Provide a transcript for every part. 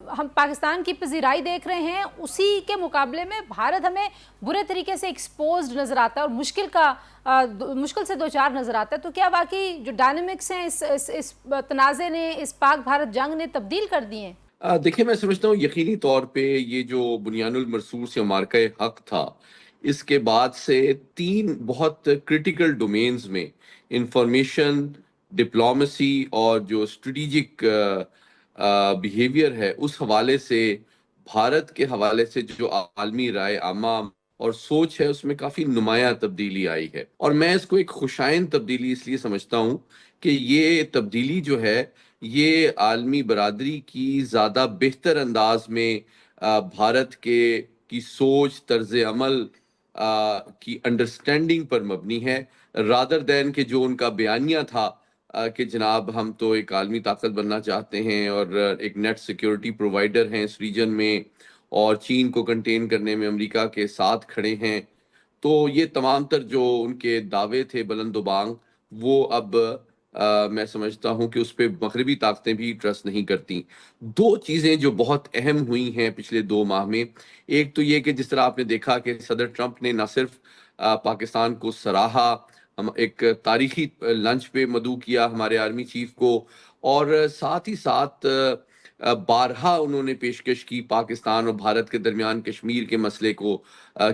ہم پاکستان کی پذیرائی دیکھ رہے ہیں، اسی کے مقابلے میں بھارت ہمیں برے طریقے سے ایکسپوزڈ نظر آتا ہے اور مشکل سے دوچار نظر آتا ہے. تو کیا واقعی جو ڈائنامکس ہیں اس تنازع نے، اس پاک بھارت جنگ نے تبدیل کر دی ہیں؟ دیکھیں، میں سمجھتا ہوں یقینی طور پہ یہ جو بنیان المرصوص یا مارکہ حق تھا، اس کے بعد سے تین بہت کرٹیکل ڈومینز میں انفارمیشن، ڈپلومیسی اور جو اسٹریٹجک بیہیویئر ہے، اس حوالے سے بھارت کے حوالے سے جو عالمی رائے عامہ اور سوچ ہے، اس میں کافی نمایاں تبدیلی آئی ہے. اور میں اس کو ایک خوشائن تبدیلی اس لیے سمجھتا ہوں کہ یہ تبدیلی جو ہے، یہ عالمی برادری کی زیادہ بہتر انداز میں بھارت کی سوچ، طرز عمل کی انڈرسٹینڈنگ پر مبنی ہے، رادر دین کہ جو ان کا بیانیہ تھا کہ جناب ہم تو ایک عالمی طاقت بننا چاہتے ہیں اور ایک نیٹ سیکیورٹی پرووائڈر ہیں اس ریجن میں، اور چین کو کنٹین کرنے میں امریکہ کے ساتھ کھڑے ہیں. تو یہ تمام تر جو ان کے دعوے تھے بلند و بانگ، وہ اب میں سمجھتا ہوں کہ اس پہ مغربی طاقتیں بھی ٹرسٹ نہیں کرتی. دو چیزیں جو بہت اہم ہوئی ہیں پچھلے 2 ماہ میں، ایک تو یہ کہ جس طرح آپ نے دیکھا کہ صدر ٹرمپ نے نہ صرف پاکستان کو سراہا، ہم ایک تاریخی لنچ پہ مدعو کیا ہمارے آرمی چیف کو، اور ساتھ ہی ساتھ بارہا انہوں نے پیشکش کی پاکستان اور بھارت کے درمیان کشمیر کے مسئلے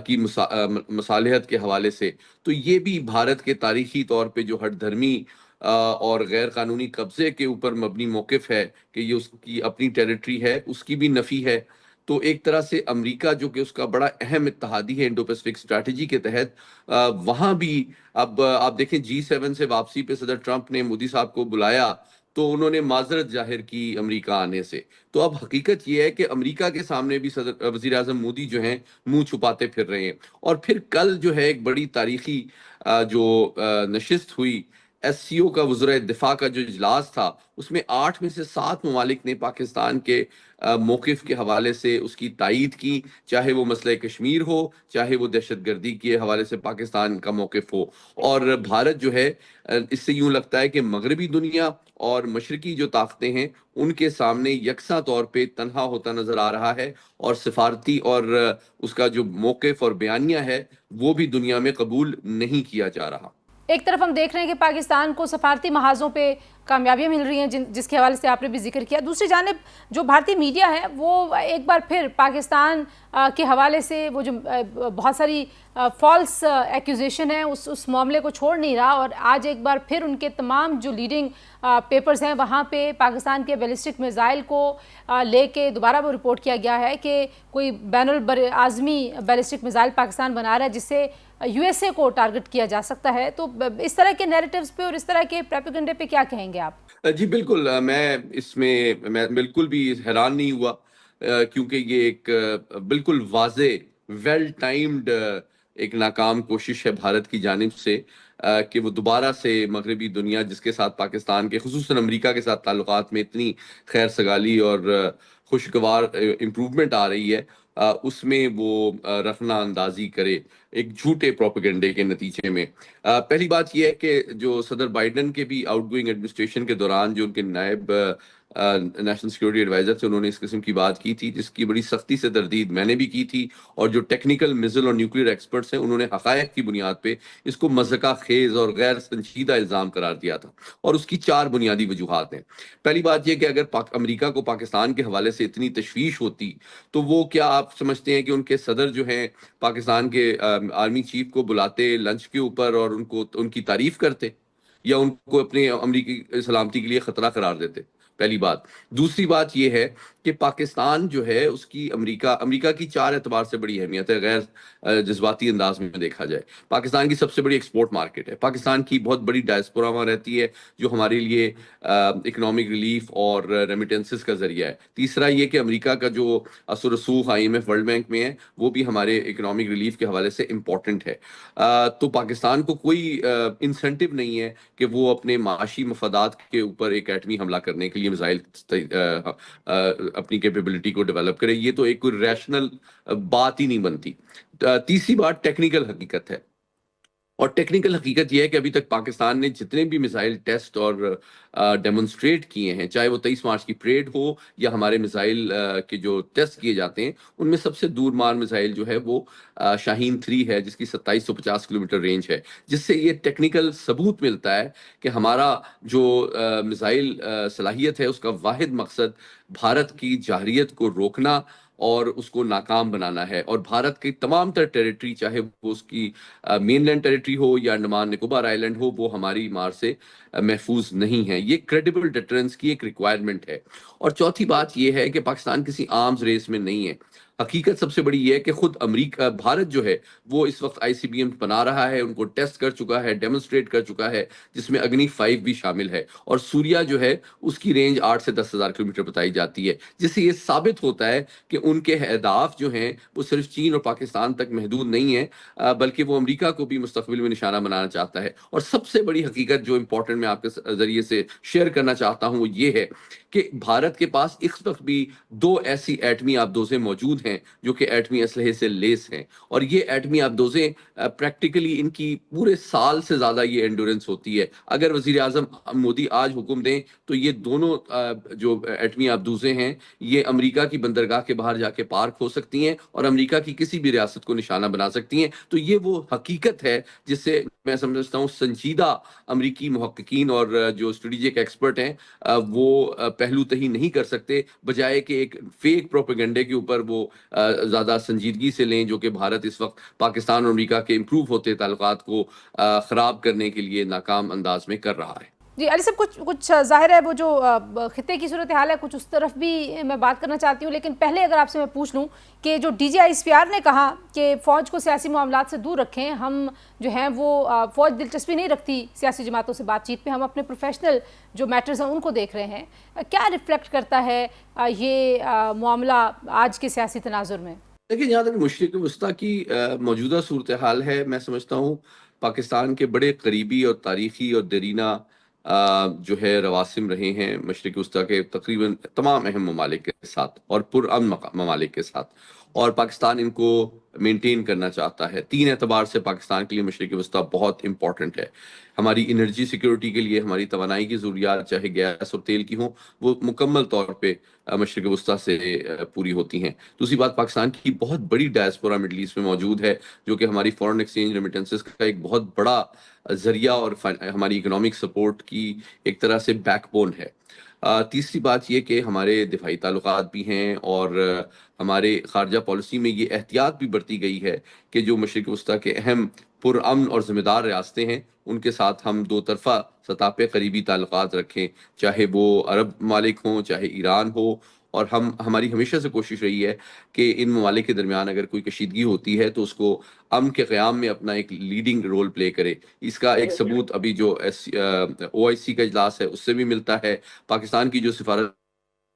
کی مصالحت کے حوالے سے. تو یہ بھی بھارت کے تاریخی طور پہ جو ہٹ دھرمی اور غیر قانونی قبضے کے اوپر مبنی موقف ہے کہ یہ اس کی اپنی ٹیریٹری ہے، اس کی بھی نفی ہے. تو ایک طرح سے امریکہ جو کہ اس کا بڑا اہم اتحادی ہے انڈو پیسفک اسٹریٹجی کے تحت، وہاں بھی اب آپ دیکھیں G7 سے واپسی پہ صدر ٹرمپ نے مودی صاحب کو بلایا تو انہوں نے معذرت ظاہر کی امریکہ آنے سے. تو اب حقیقت یہ ہے کہ امریکہ کے سامنے بھی وزیر اعظم مودی جو ہیں منہ چھپاتے پھر رہے ہیں. اور پھر کل جو ہے ایک بڑی تاریخی جو نشست ہوئی ایس سی او کا، وزراء دفاع کا جو اجلاس تھا، اس میں 8 میں سے 7 ممالک نے پاکستان کے موقف کے حوالے سے اس کی تائید کی، چاہے وہ مسئلہ کشمیر ہو، چاہے وہ دہشت گردی کے حوالے سے پاکستان کا موقف ہو. اور بھارت جو ہے، اس سے یوں لگتا ہے کہ مغربی دنیا اور مشرقی جو طاقتیں ہیں ان کے سامنے یکساں طور پہ تنہا ہوتا نظر آ رہا ہے، اور سفارتی اور اس کا جو موقف اور بیانیہ ہے وہ بھی دنیا میں قبول نہیں کیا جا رہا. ایک طرف ہم دیکھ رہے ہیں کہ پاکستان کو سفارتی محاذوں پہ کامیابیاں مل رہی ہیں جس کے حوالے سے آپ نے بھی ذکر کیا. دوسری جانب جو بھارتی میڈیا ہے وہ ایک بار پھر پاکستان کے حوالے سے وہ جو بہت ساری فالس ایکوزیشن ہیں اس معاملے کو چھوڑ نہیں رہا، اور آج ایک بار پھر ان کے تمام جو لیڈنگ پیپرز ہیں وہاں پہ پاکستان کے بیلسٹک میزائل کو لے کے دوبارہ وہ رپورٹ کیا گیا ہے کہ کوئی بین البراعظمی بیلسٹک میزائل پاکستان بنا رہا ہے جس سے یو ایس اے کو ٹارگٹ کیا جا سکتا ہے. تو اس طرح کے نیریٹیوز پہ اور اس طرح کے پروپیگنڈے پہ کیا کہیں گے آپ؟ جی بالکل، میں بالکل بھی حیران نہیں ہوا، کیونکہ یہ ایک بالکل واضح ویل ٹائمڈ ایک ناکام کوشش ہے بھارت کی جانب سے کہ وہ دوبارہ سے مغربی دنیا جس کے ساتھ پاکستان کے، خصوصاً امریکہ کے ساتھ تعلقات میں اتنی خیر سگالی اور خوشگوار امپروومنٹ آ رہی ہے، اس میں وہ رخنہ اندازی کرے ایک جھوٹے پروپیگنڈے کے نتیجے میں. پہلی بات یہ ہے کہ جو صدر بائیڈن کے بھی آؤٹ گوئنگ ایڈمنسٹریشن کے دوران جو ان کے نائب نیشنل سیکورٹی ایڈوائزر تھے، انہوں نے اس قسم کی بات کی تھی جس کی بڑی سختی سے تردید میں نے بھی کی تھی، اور جو ٹیکنیکل میزل اور نیوکلیئر ایکسپرٹس ہیں انہوں نے حقائق کی بنیاد پہ اس کو مضحکہ خیز اور غیر سنجیدہ الزام قرار دیا تھا. اور اس کی 4 بنیادی وجوہات ہیں. پہلی بات یہ کہ اگر امریکہ کو پاکستان کے حوالے سے اتنی تشویش ہوتی تو وہ کیا آپ سمجھتے ہیں کہ ان کے صدر جو ہیں پاکستان کے آرمی چیف کو بلاتے لنچ کے اوپر اور ان کی تعریف کرتے، یا ان کو اپنے امریکی سلامتی کے لیے خطرہ قرار دیتے؟ پہلی بات. دوسری بات یہ ہے کہ پاکستان جو ہے اس کی امریکہ کی 4 اعتبار سے بڑی اہمیت ہے، غیر جذباتی انداز میں دیکھا جائے. پاکستان کی سب سے بڑی ایکسپورٹ مارکیٹ ہے، پاکستان کی بہت بڑی ڈائسپورا وہاں رہتی ہے جو ہمارے لیے اکنامک ریلیف اور ریمیٹنسز کا ذریعہ ہے. تیسرا یہ کہ امریکہ کا جو اثر رسوخ IMF ورلڈ بینک میں ہے وہ بھی ہمارے اکنامک ریلیف کے حوالے سے امپورٹنٹ ہے. تو پاکستان کو کوئی انسینٹیو نہیں ہے کہ وہ اپنے معاشی مفادات کے اوپر ایک ایٹمی حملہ کرنے کے لیے میزائل اپنی کیپیبلٹی کو ڈیولپ کرے. یہ تو ایک کوئی ریشنل بات ہی نہیں بنتی. تیسری بات ٹیکنیکل حقیقت ہے. اور ٹیکنیکل حقیقت یہ ہے کہ ابھی تک پاکستان نے جتنے بھی میزائل ٹیسٹ اور ڈیمونسٹریٹ کیے ہیں، چاہے وہ 23 مارچ کی پریڈ ہو یا ہمارے میزائل کے جو ٹیسٹ کیے جاتے ہیں، ان میں سب سے دور مار میزائل جو ہے وہ شاہین 3 ہے، جس کی 2750 کلومیٹر رینج ہے، جس سے یہ ٹیکنیکل ثبوت ملتا ہے کہ ہمارا جو میزائل صلاحیت ہے اس کا واحد مقصد بھارت کی جارحیت کو روکنا اور اس کو ناکام بنانا ہے، اور بھارت کی تمام تر ٹیریٹری، چاہے وہ اس کی مین لینڈ ٹیریٹری ہو یا انڈمان نکوبار آئی لینڈ ہو، وہ ہماری مار سے محفوظ نہیں ہے۔ یہ کریڈیبل ڈیٹرنس کی ایک ریکوائرمنٹ ہے۔ اور چوتھی بات یہ ہے کہ پاکستان کسی آرمز ریس میں نہیں ہے۔ حقیقت سب سے بڑی یہ ہے کہ خود امریکہ، بھارت جو ہے وہ اس وقت ICBM بنا رہا ہے، ان کو ٹیسٹ کر چکا ہے، ڈیمونسٹریٹ کر چکا ہے، جس میں اگنی 5 بھی شامل ہے، اور سوریا جو ہے اس کی رینج 8 سے 10,000 کلومیٹر بتائی جاتی ہے، جس سے یہ ثابت ہوتا ہے کہ ان کے اہداف جو ہیں وہ صرف چین اور پاکستان تک محدود نہیں ہیں، بلکہ وہ امریکہ کو بھی مستقبل میں نشانہ بنانا چاہتا ہے۔ اور سب سے بڑی حقیقت جو امپورٹنٹ میں آپ کے ذریعے سے شیئر کرنا چاہتا ہوں وہ یہ ہے کہ بھارت کے پاس اس وقت بھی 2 ایسی ایٹمی آبدوزیں موجود ہیں جو کہ ایٹمی اسلحے سے لیس ہیں، اور یہ ایٹمی آبدوزیں پریکٹیکلی ان کی پورے سال سے زیادہ یہ انڈورنس ہوتی ہے۔ اگر وزیر اعظم مودی آج حکم دیں تو یہ دونوں جو ایٹمی آبدوزیں ہیں یہ امریکہ کی بندرگاہ کے باہر جا کے پارک ہو سکتی ہیں اور امریکہ کی کسی بھی ریاست کو نشانہ بنا سکتی ہیں۔ تو یہ وہ حقیقت ہے جس سے میں سمجھتا ہوں سنجیدہ امریکی محققین اور جو اسٹریٹجک ایکسپرٹ ہیں وہ پہلو تہی نہیں کر سکتے، بجائے کہ ایک فیک پروپیگنڈے کے اوپر وہ زیادہ سنجیدگی سے لیں، جو کہ بھارت اس وقت پاکستان اور امریکہ کے امپروو ہوتے تعلقات کو خراب کرنے کے لیے ناکام انداز میں کر رہا ہے۔ جی علی صاحب، کچھ ظاہر ہے وہ جو خطے کی صورتحال ہے، کچھ اس طرف بھی میں بات کرنا چاہتی ہوں، لیکن پہلے اگر آپ سے میں پوچھ لوں کہ جو DGISPR نے کہا کہ فوج کو سیاسی معاملات سے دور رکھیں، ہم جو ہیں وہ فوج دلچسپی نہیں رکھتی سیاسی جماعتوں سے بات چیت پہ، ہم اپنے پروفیشنل جو میٹرز ہیں ان کو دیکھ رہے ہیں، کیا ریفلیکٹ کرتا ہے یہ معاملہ آج کے سیاسی تناظر میں؟ لیکن جہاں تک مشرق وسطیٰ کی موجودہ صورتحال ہے، میں سمجھتا ہوں پاکستان کے بڑے قریبی اور تاریخی اور دیرینہ جو ہے رواسم رہے ہیں مشرق وسطیٰ کے تقریباً تمام اہم ممالک کے ساتھ اور پرامن ممالک کے ساتھ، اور پاکستان ان کو مینٹین کرنا چاہتا ہے۔ 3 اعتبار سے پاکستان کے لیے مشرق وسطیٰ بہت امپورٹنٹ ہے۔ ہماری انرجی سیکیورٹی کے لیے ہماری توانائی کی ضروریات، چاہے گیس اور تیل کی ہوں، وہ مکمل طور پہ مشرق وسطیٰ سے پوری ہوتی ہیں۔ دوسری بات، پاکستان کی بہت بڑی ڈائسپورا مڈل ایسٹ میں موجود ہے، جو کہ ہماری فورن ایکسچینج ریمیٹنسز کا ایک بہت بڑا ذریعہ اور ہماری اکنامک سپورٹ کی ایک طرح سے بیک بون ہے۔ تیسری بات یہ کہ ہمارے دفاعی تعلقات بھی ہیں، اور ہمارے خارجہ پالیسی میں یہ احتیاط بھی برتی گئی ہے کہ جو مشرق وسطیٰ کے اہم پرامن اور ذمہ دار ریاستیں ہیں ان کے ساتھ ہم 2 طرفہ سطح پہ قریبی تعلقات رکھیں، چاہے وہ عرب ممالک ہوں، چاہے ایران ہو، اور ہماری ہمیشہ سے کوشش رہی ہے کہ ان ممالک کے درمیان اگر کوئی کشیدگی ہوتی ہے تو اس کو امن کے قیام میں اپنا ایک لیڈنگ رول پلے کرے۔ اس کا ایک ثبوت ابھی جو OIC کا اجلاس ہے اس سے بھی ملتا ہے۔ پاکستان کی جو سفارت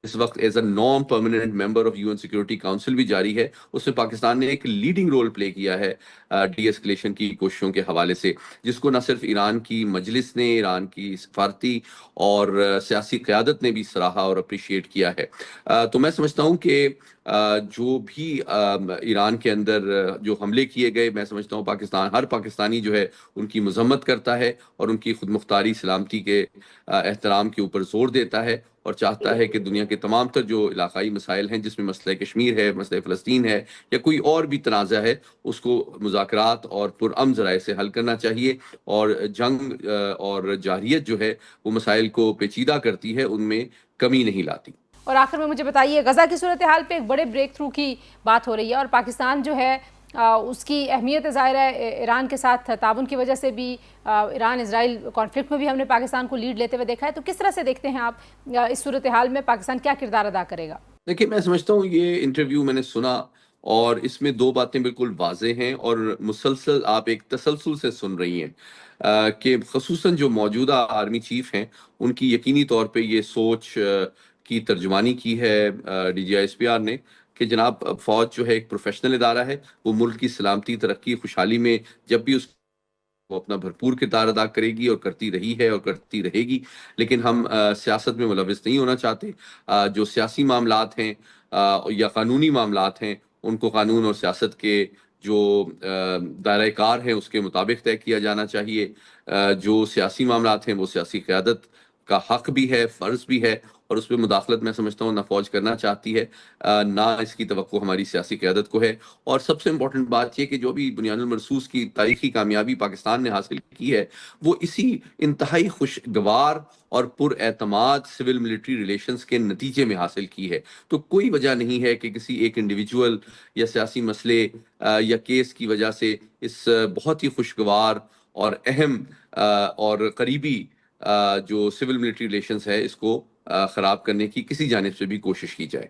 اس وقت as a naan permanent member of UN security council بھی جاری ہے، اس میں پاکستان نے ایک لیڈنگ رول پلے کیا ہے ڈی ایسکلیشن کی کوششوں کے حوالے سے، جس کو نہ صرف ایران کی مجلس نے، ایران کی سفارتی اور سیاسی قیادت نے بھی سراہا اور اپریشیٹ کیا ہے۔ تو میں سمجھتا ہوں کہ جو بھی ایران کے اندر جو حملے کیے گئے، میں سمجھتا ہوں ہر پاکستانی جو ہے ان کی مذمت کرتا ہے اور ان کی خود مختاری سلامتی کے احترام کے اوپر زور دیتا ہے، اور چاہتا ہے کہ دنیا کے تمام تر جو علاقائی مسائل ہیں، جس میں مسئلہ کشمیر ہے، مسئلہ فلسطین ہے، یا کوئی اور بھی تنازع ہے، اس کو مذاکرات اور پرامن ذرائع سے حل کرنا چاہیے، اور جنگ اور جارحیت جو ہے وہ مسائل کو پیچیدہ کرتی ہے، ان میں کمی نہیں لاتی۔ اور آخر میں مجھے بتائیے، غزہ کی صورتحال پہ ایک بڑے بریک تھرو کی بات ہو رہی ہے، اور پاکستان جو ہے اس کی اہمیت ظاہر ہے ایران کے ساتھ تعاون کی وجہ سے بھی، ایران اسرائیل کانفلکٹ میں بھی ہم نے پاکستان کو لیڈ لیتے ہوئے دیکھا ہے، تو کس طرح سے دیکھتے ہیں آپ اس صورتحال میں پاکستان کیا کردار ادا کرے گا؟ دیکھیے، میں سمجھتا ہوں یہ انٹرویو میں نے سنا اور اس میں 2 باتیں بالکل واضح ہیں اور مسلسل آپ ایک تسلسل سے سن رہی ہیں کہ خصوصاً جو موجودہ آرمی چیف ہیں ان کی یقینی طور پہ یہ سوچ کی ترجمانی کی ہے DGISPR نے کہ جناب فوج جو ہے ایک پروفیشنل ادارہ ہے، وہ ملک کی سلامتی، ترقی، خوشحالی میں جب بھی اس وہ اپنا بھرپور کردار ادا کرے گی اور کرتی رہی ہے اور کرتی رہے گی، لیکن ہم سیاست میں ملوث نہیں ہونا چاہتے۔ جو سیاسی معاملات ہیں یا قانونی معاملات ہیں ان کو قانون اور سیاست کے جو دائرۂ کار ہیں اس کے مطابق طے کیا جانا چاہیے. جو سیاسی معاملات ہیں وہ سیاسی قیادت کا حق بھی ہے، فرض بھی ہے، اور اس پہ مداخلت میں سمجھتا ہوں نہ فوج کرنا چاہتی ہے، نہ اس کی توقع ہماری سیاسی قیادت کو ہے. اور سب سے امپورٹنٹ بات یہ کہ جو بھی بنیاد المرصوص کی تاریخی کامیابی پاکستان نے حاصل کی ہے وہ اسی انتہائی خوشگوار اور پر اعتماد سول ملٹری ریلیشنز کے نتیجے میں حاصل کی ہے. تو کوئی وجہ نہیں ہے کہ کسی ایک انڈیویجول یا سیاسی مسئلے یا کیس کی وجہ سے اس بہت ہی خوشگوار اور اہم اور قریبی جو سول ملٹری ریلیشنز ہے اس کو خراب کرنے کی کسی جانب سے بھی کوشش کی جائے.